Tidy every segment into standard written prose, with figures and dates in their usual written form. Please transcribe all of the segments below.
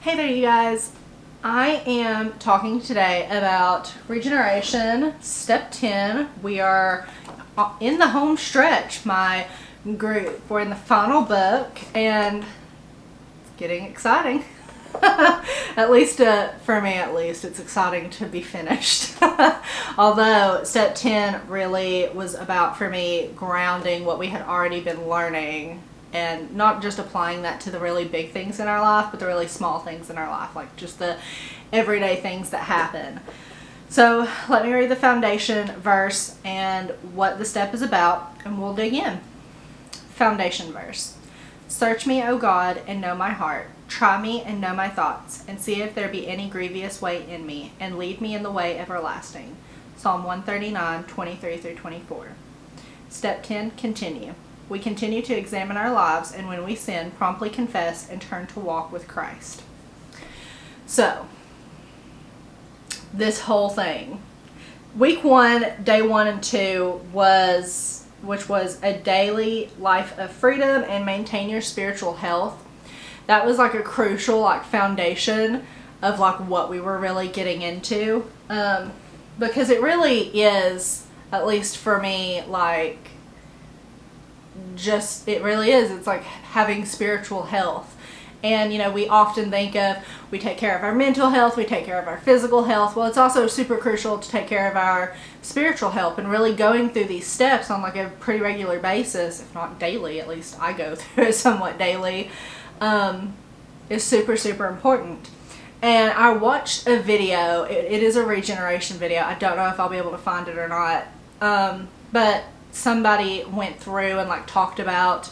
Hey there, you guys. I am talking today about regeneration, step 10. We are in the home stretch, my group. We're in the final book, and it's getting exciting. At least for me, at least, it's exciting to be finished. Although step 10 really was about, for me, grounding what we had already been learning and not just applying that to the really big things in our life, but the really small things in our life, like just the everyday things that happen. So let me read the foundation verse and what the step is about, and we'll dig in. Foundation verse. Search me, O God, and know my heart. Try me and know my thoughts, and see if there be any grievous way in me, and lead me in the way everlasting. Psalm 139, 23 through 24. Step 10, continue. We continue to examine our lives, and when we sin, promptly confess and turn to walk with Christ. So, this whole thing. Week 1, day 1 and 2 which was a daily life of freedom and maintain your spiritual health. That was like a crucial foundation of what we were really getting into. Because it really is, at least for me, it really is. It's like having spiritual health. And, we often think of, we take care of our mental health, we take care of our physical health. Well, it's also super crucial to take care of our spiritual health, and really going through these steps on a pretty regular basis, if not daily, at least I go through it somewhat daily, is super, super important. And I watched a video. It is a regeneration video. I don't know if I'll be able to find it or not. But somebody went through and talked about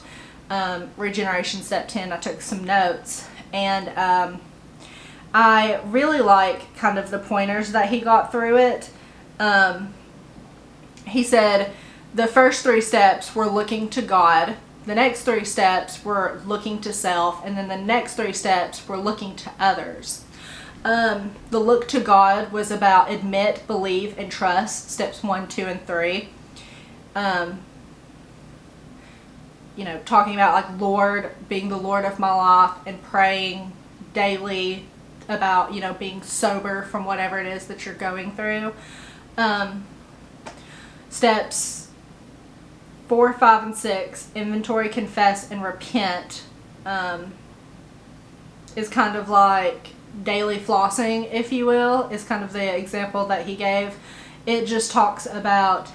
regeneration step 10. I took some notes, and I really like kind of the pointers that he got through it. He said the first 3 steps were looking to God, the next 3 steps were looking to self, and then the next 3 steps were looking to others. The look to God was about admit, believe, and trust, steps 1, 2, and 3. Talking about Lord, being the Lord of my life, and praying daily about, being sober from whatever it is that you're going through. Steps 4, 5, and 6, inventory, confess, and repent, is kind of like daily flossing, if you will, is kind of the example that he gave. It just talks about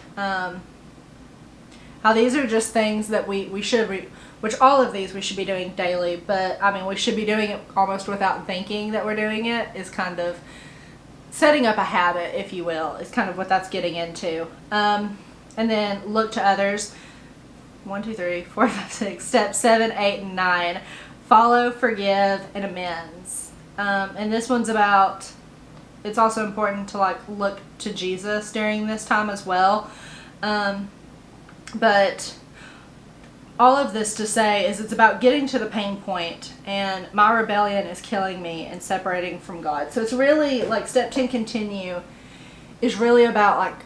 how these are just things that we should, which all of these we should be doing daily, but we should be doing it almost without thinking that we're doing it, is kind of setting up a habit, if you will, is kind of what that's getting into. And then look to others, 1, 2, 3, 4, 5, 6, steps 7, 8, and 9, follow, forgive, and amends. And this one's about, it's also important to look to Jesus during this time as well. But all of this to say is it's about getting to the pain point, and my rebellion is killing me and separating from God. So it's really step 10 continue is really about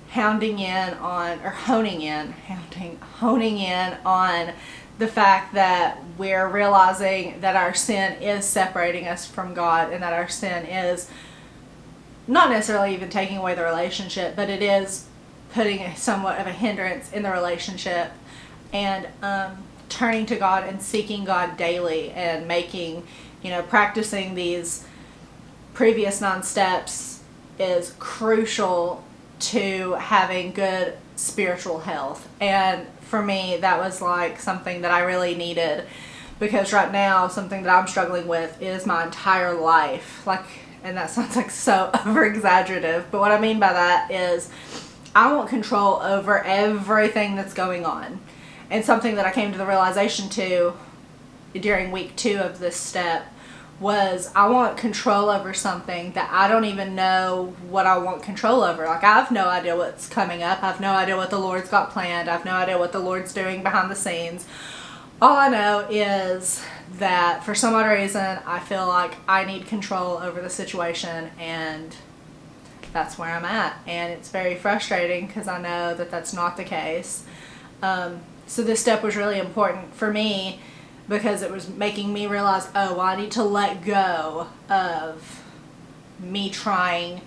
honing in on the fact that we're realizing that our sin is separating us from God, and that our sin is not necessarily even taking away the relationship, but it is putting somewhat of a hindrance in the relationship, and turning to God and seeking God daily, and making, practicing these previous 9 steps is crucial to having good spiritual health. And for me, that was something that I really needed, because right now something that I'm struggling with is my entire life, and that sounds so over exaggerative, but what I mean by that is I want control over everything that's going on. And something that I came to the realization to during week 2 of this step was I want control over something that I don't even know what I want control over. I have no idea what's coming up. I have no idea what the Lord's got planned. I have no idea what the Lord's doing behind the scenes. All I know is that for some odd reason I feel like I need control over the situation, and that's where I'm at, and it's very frustrating because I know that that's not the case. So this step was really important for me because it was making me realize, oh, well, I need to let go of me trying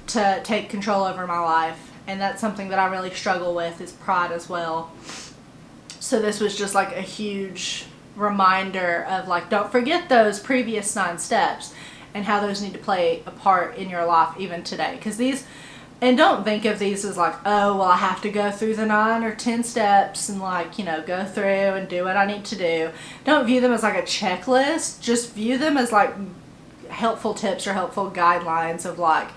to take control over my life. And that's something that I really struggle with, is pride as well. So this was just like a huge reminder of like, don't forget those previous 9 steps and how those need to play a part in your life even today. Because these, and don't think of these as like, oh, well, I have to go through the 9 or 10 steps and like, you know, go through and do what I need to do. Don't view them as like a checklist. Just view them as like helpful tips or helpful guidelines of like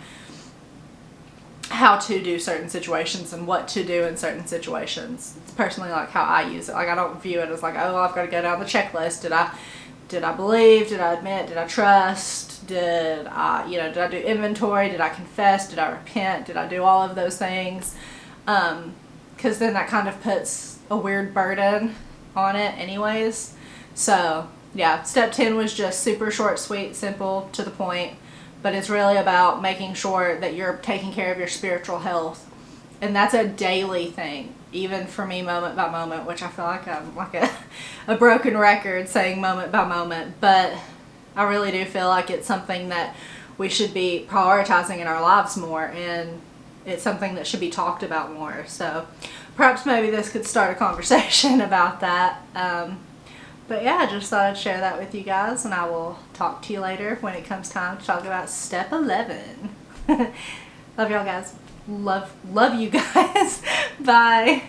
how to do certain situations and what to do in certain situations. It's personally like how I use it. Like, I don't view it as like, oh, well, I've got to go down the checklist. Did I believe? Did I admit? Did I trust? Did I do inventory? Did I confess? Did I repent? Did I do all of those things? Because then that kind of puts a weird burden on it anyways. So yeah, step 10 was just super short, sweet, simple, to the point. But it's really about making sure that you're taking care of your spiritual health. And that's a daily thing, even for me, moment by moment, which I feel like I'm like a broken record saying moment by moment. But I really do feel like it's something that we should be prioritizing in our lives more. And it's something that should be talked about more. So perhaps maybe this could start a conversation about that. But yeah, I just thought I'd share that with you guys, and I will talk to you later when it comes time to talk about step 11. Love y'all guys. Love you guys. Bye.